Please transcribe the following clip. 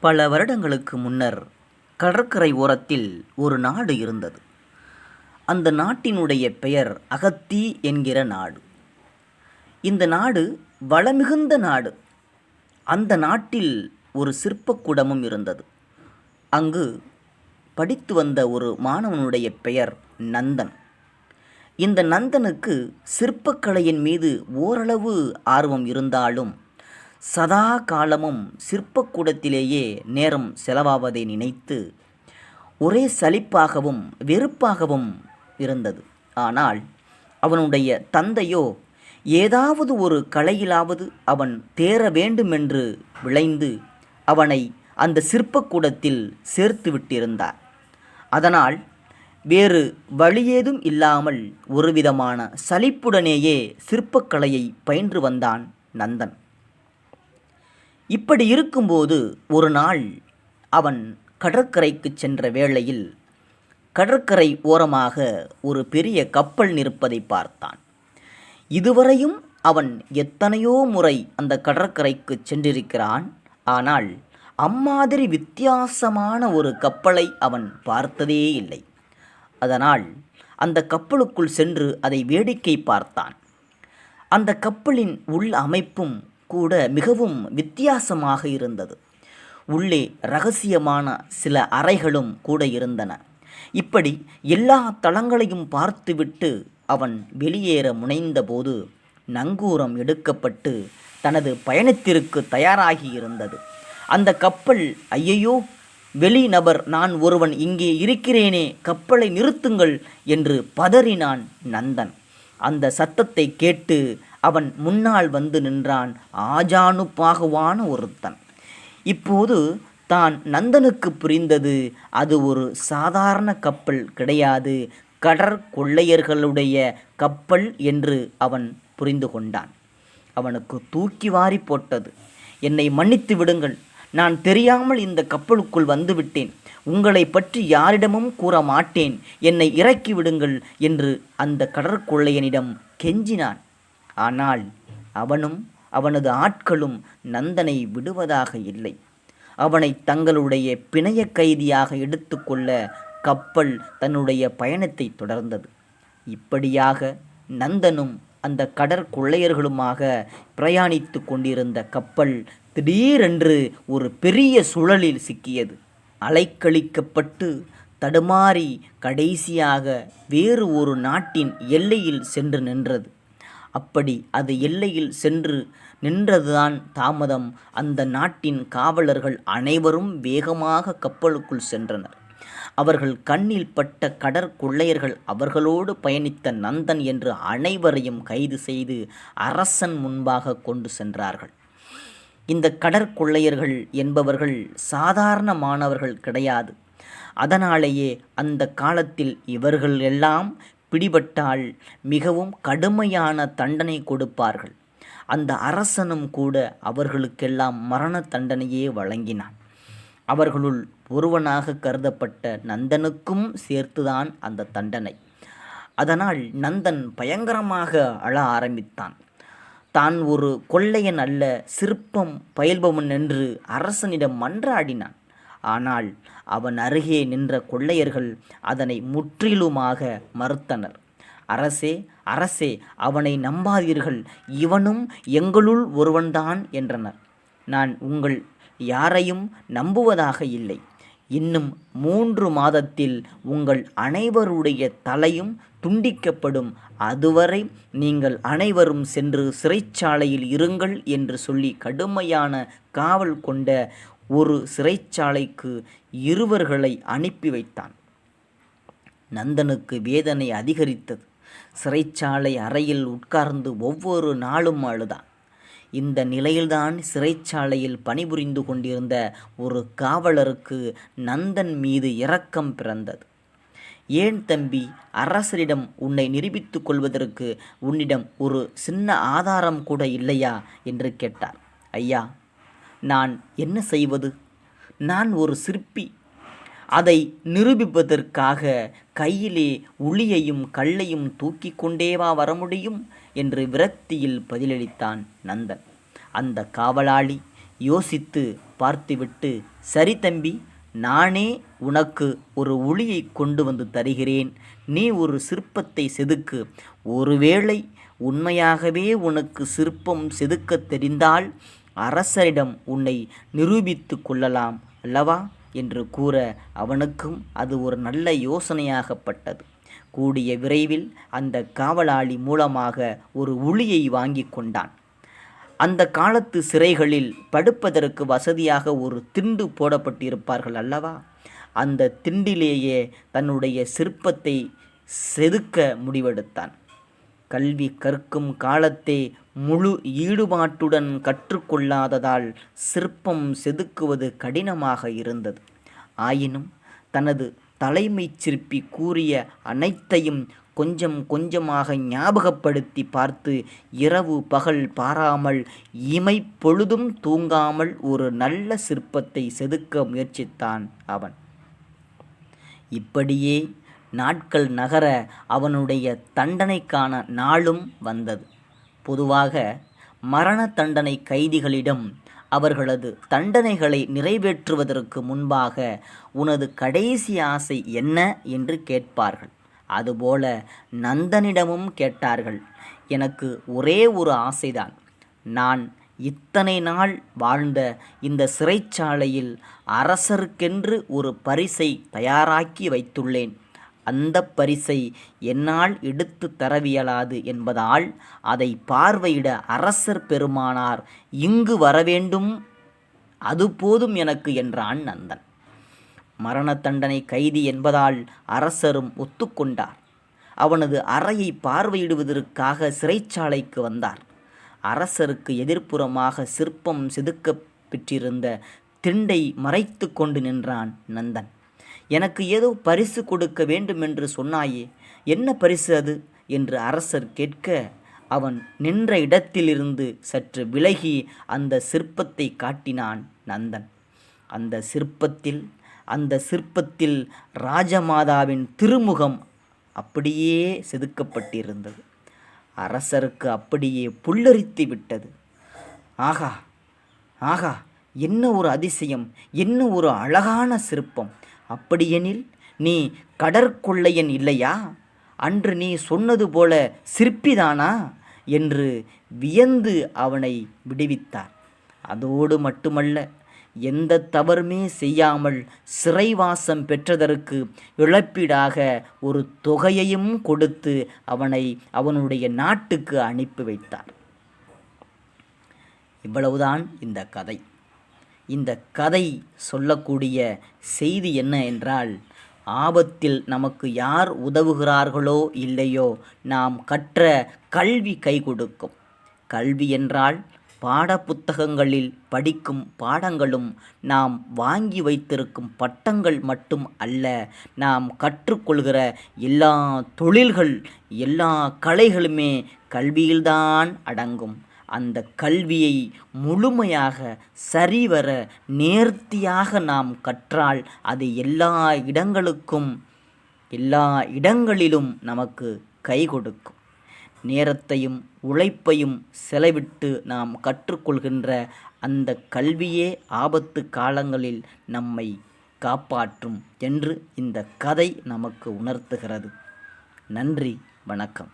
பல வருடங்களுக்கு முன்னர் கடற்கரை ஓரத்தில் ஒரு நாடு இருந்தது. அந்த நாட்டினுடைய பெயர் அகத்தி என்கிற நாடு. இந்த நாடு வளமிகுந்த நாடு. அந்த நாட்டில் ஒரு சிற்பக்கூடமும் இருந்தது. அங்கு படித்து வந்த ஒரு மாணவனுடைய பெயர் நந்தன். இந்த நந்தனுக்கு சிற்பக்கலையின் மீது ஓரளவு ஆர்வம் இருந்தாலும் சதா காலமும் சிற்பக்கூடத்திலேயே நேரம் செலவாவதை நினைத்து ஒரே சலிப்பாகவும் வெறுப்பாகவும் இருந்தது. ஆனால் அவனுடைய தந்தையோ ஏதாவது ஒரு கலையிலாவது அவன் தேர வேண்டுமென்று விளைந்து அவனை அந்த சிற்பக்கூடத்தில் சேர்த்து விட்டிருந்தார். அதனால் வேறு வழியேதும் இல்லாமல் ஒருவிதமான சலிப்புடனேயே சிற்பக்கலையை பயின்று வந்தான் நந்தன். இப்படி இருக்கும்போது ஒரு நாள் அவன் கடற்கரைக்கு சென்ற வேளையில் கடற்கரை ஓரமாக ஒரு பெரிய கப்பல் நிற்பதை பார்த்தான். இதுவரையும் அவன் எத்தனையோ முறை அந்த கடற்கரைக்கு சென்றிருக்கிறான். ஆனால் அம்மாதிரி வித்தியாசமான ஒரு கப்பலை அவன் பார்த்ததே இல்லை. அதனால் அந்த கப்பலுக்குள் சென்று அதை வேடிக்கை பார்த்தான். அந்த கப்பலின் உள் அமைப்பும் கூட மிகவும் வித்தியாசமாக இருந்தது. உள்ளே ரகசியமான சில அறைகளும் கூட இருந்தன. இப்படி எல்லா தளங்களையும் பார்த்துவிட்டு அவன் வெளியேற முனைந்தபோது நங்கூரம் எடுக்கப்பட்டு தனது பயணத்திற்கு தயாராகி இருந்தது. அந்த கப்பல், ஐயையோ, வெளி நபர், நான் ஒருவன் இங்கே இருக்கிறேனே, கப்பலை நிறுத்துங்கள் என்று பதறினான் நந்தன். அந்த சத்தத்தை கேட்டு அவன் முன்னால் வந்து நின்றான் ஆஜானுபாகுவான ஒருத்தன். இப்போது தான் நந்தனுக்கு புரிந்தது, அது ஒரு சாதாரண கப்பல் கிடையாது, கடற்கொள்ளையர்களுடைய கப்பல் என்று அவன் புரிந்து கொண்டான். அவனுக்கு தூக்கி வாரி போட்டது. என்னை மன்னித்து விடுங்கள், நான் தெரியாமல் இந்த கப்பலுக்குள் வந்துவிட்டேன், உங்களை பற்றி யாரிடமும் கூற மாட்டேன், என்னை இறக்கி விடுங்கள் என்று அந்த கடற்கொள்ளையனிடம் கெஞ்சினான். ஆனால் அவனும் அவனது ஆட்களும் நந்தனை விடுவதாக இல்லை. அவனை தங்களுடைய பிணைய கைதியாக எடுத்துக்கொள்ள கப்பல் தன்னுடைய பயணத்தை தொடர்ந்தது. இப்படியாக நந்தனும் அந்த கடற்கொள்ளையர்களுமாக பிரயாணித்து கொண்டிருந்த கப்பல் திடீரென்று ஒரு பெரிய சுழலில் சிக்கியது. அலைக்கழிக்கப்பட்டு தடுமாறி கடைசியாக வேறு ஒரு நாட்டின் எல்லையில் சென்று நின்றது. அப்படி அது எல்லையில் சென்று நின்றதுதான் தாமதம். அந்த நாட்டின் காவலர்கள் அனைவரும் வேகமாக கப்பலுக்குள் சென்றனர். அவர்கள் கண்ணில் பட்ட கடற்கொள்ளையர்கள் அவர்களோடு பயணித்த நந்தன் என்று அனைவரையும் கைது செய்து அரசன் முன்பாக கொண்டு சென்றார்கள். இந்த கடற்கொள்ளையர்கள் என்பவர்கள் சாதாரணமானவர்கள் கிடையாது. அதனாலேயே அந்த காலத்தில் இவர்கள் எல்லாம் பிடிபட்டால் மிகவும் கடுமையான தண்டனை கொடுப்பார்கள். அந்த அரசனும் கூட அவர்களுக்கெல்லாம் மரண தண்டனையே வழங்கினான். அவர்களுள் ஒருவனாக கருதப்பட்ட நந்தனுக்கும் சேர்த்துதான் அந்த தண்டனை. அதனால் நந்தன் பயங்கரமாக அழ ஆரம்பித்தான். தான் ஒரு கொள்ளையன் அல்ல, சிற்பம் பயில்பவன் என்று அரசனிடம் மன்றாடினான். ஆனால் அவன் அருகே நின்ற கொள்ளையர்கள் அதனை முற்றிலுமாக மறுத்தனர். அரசே, அரசே, அவனை நம்பாதீர்கள், இவனும் எங்களுள் ஒருவன்தான் என்றனர். நான் உங்கள் யாரையும் நம்புவதாக இல்லை. இன்னும் 3 மாதத்தில் உங்கள் அனைவருடைய தலையும் துண்டிக்கப்படும். அதுவரை நீங்கள் அனைவரும் சென்று சிறைச்சாலையில் இருங்கள் என்று சொல்லி கடுமையான காவல் கொண்ட ஒரு சிறைச்சாலைக்கு இருவர்களை அனுப்பி வைத்தான். நந்தனுக்கு வேதனை அதிகரித்தது. சிறைச்சாலை அறையில் உட்கார்ந்து ஒவ்வொரு நாளும் அழுதான். இந்த நிலையில்தான் சிறைச்சாலையில் பணிபுரிந்து கொண்டிருந்த ஒரு காவலருக்கு நந்தன் மீது இரக்கம் பிறந்தது. ஏன் தம்பி, அரசரிடம் உன்னை நிரூபித்துக் கொள்வதற்கு உன்னிடம் ஒரு சின்ன ஆதாரம் கூட இல்லையா என்று கேட்டார். ஐயா, நான் என்ன செய்வது? நான் ஒரு சிற்பி. அதை நிரூபிப்பதற்காக கையிலே உளியையும் கல்லையும் தூக்கி கொண்டேவா வர முடியும் என்று விரக்தியில் பதிலளித்தான் நந்தன். அந்த காவலாளி யோசித்து பார்த்துவிட்டு, சரி தம்பி, நானே உனக்கு ஒரு உளியை கொண்டு வந்து தருகிறேன், நீ ஒரு சிற்பத்தை செதுக்கு, ஒருவேளை உண்மையாகவே உனக்கு சிற்பம் செதுக்கத் தெரிந்தால் அரசரிடம் உன்னை நிரூபித்து கொள்ளலாம் அல்லவா என்று கூற, அவனுக்கும் அது ஒரு நல்ல யோசனையாகப்பட்டது. கூடிய விரைவில் அந்த காவலாளி மூலமாக ஒரு உளியை வாங்கி கொண்டான். அந்த காலத்து சிறைகளில் படுப்பதற்கு வசதியாக ஒரு திண்டு போடப்பட்டிருப்பார்கள் அல்லவா, அந்த திண்டிலேயே தன்னுடைய சிற்பத்தை செதுக்க முடிவெடுத்தான். கல்வி கற்கும் காலத்தே முழு ஈடுபாட்டுடன் கற்றுக்கொள்ளாததால் சிற்பம் செதுக்குவது கடினமாக இருந்தது. ஆயினும் தனது தலைமைச் சிற்பி கூறிய அனைத்தையும் கொஞ்சம் கொஞ்சமாக ஞாபகப்படுத்தி பார்த்து, இரவு பகல் பாராமல் இமைப்பொழுதும் தூங்காமல் ஒரு நல்ல சிற்பத்தை செதுக்க முயற்சித்தான் அவன். இப்படியே நாட்கள் நகர அவனுடைய தண்டனைக்கான நாளும் வந்தது. பொதுவாக மரண தண்டனை கைதிகளிடம் அவர்களது தண்டனைகளை நிறைவேற்றுவதற்கு முன்பாக உனது கடைசி ஆசை என்ன என்று கேட்பார்கள். அதுபோல நந்தனிடமும் கேட்டார்கள். எனக்கு ஒரே ஒரு ஆசைதான். நான் இத்தனை நாள் வாழ்ந்த இந்த சிறைச்சாலையில் அரசருக்கென்று ஒரு பரிசை தயாராக்கி வைத்துள்ளேன். அந்த பரிசை என்னால் எடுத்து தரவியலாது என்பதால் அதை பார்வையிட அரசர் பெருமானார் இங்கு வரவேண்டும், அது போதும் எனக்கு என்றான் நந்தன். மரண தண்டனை கைதி என்பதால் அரசரும் ஒத்துக்கொண்டார். அவனது அறையை பார்வையிடுவதற்காக சிறைச்சாலைக்கு வந்தார். அரசருக்கு எதிர்ப்புறமாக சிற்பம் செதுக்க பெற்றிருந்த திண்டை மறைத்து கொண்டு நின்றான் நந்தன். எனக்கு ஏதோ பரிசு கொடுக்க வேண்டுமென்று சொன்னாயே, என்ன பரிசு அது என்று அரசர் கேட்க, அவன் நின்ற இடத்திலிருந்து சற்று விலகி அந்த சிற்பத்தை காட்டினான் நந்தன். அந்த சிற்பத்தில் ராஜமாதாவின் திருமுகம் அப்படியே செதுக்கப்பட்டிருந்தது. அரசருக்கு அப்படியே புல்லரித்து விட்டது. ஆகா ஆகா, என்ன ஒரு அதிசயம், என்ன ஒரு அழகான சிற்பம்! அப்படியெனில் நீ கடற்கொள்ளையன் இல்லையா? அன்று நீ சொன்னது போல சிற்பிதானா என்று வியந்து அவனை விடுவித்தார். அதோடு மட்டுமல்ல, எந்த தவறுமே செய்யாமல் சிறைவாசம் பெற்றதற்கு இழப்பீடாக ஒரு தொகையையும் கொடுத்து அவனை அவனுடைய நாட்டுக்கு அனுப்பி வைத்தார். இவ்வளவுதான் இந்த கதை. இந்த கதை சொல்லக்கூடிய செய்தி என்ன என்றால், ஆபத்தில் நமக்கு யார் உதவுகிறார்களோ இல்லையோ, நாம் கற்ற கல்வி கை கொடுக்கும். கல்வி என்றால் பாடப்புத்தகங்களில் படிக்கும் பாடங்களும் நாம் வாங்கி வைத்திருக்கும் பட்டங்கள் மட்டும் அல்ல. நாம் கற்றுக்கொள்கிற எல்லா தொழில்கள், எல்லா கலைகளுமே கல்வியில்தான் அடங்கும். அந்த கல்வியை முழுமையாக சரிவர நேர்த்தியாக நாம் கற்றால் அது எல்லா இடங்களிலும் நமக்கு கை கொடுக்கும். நேரத்தையும் உழைப்பையும் செலவிட்டு நாம் கற்றுக்கொள்கின்ற அந்த கல்வியே ஆபத்து காலங்களில் நம்மை காப்பாற்றும் என்று இந்த கதை நமக்கு உணர்த்துகிறது. நன்றி, வணக்கம்.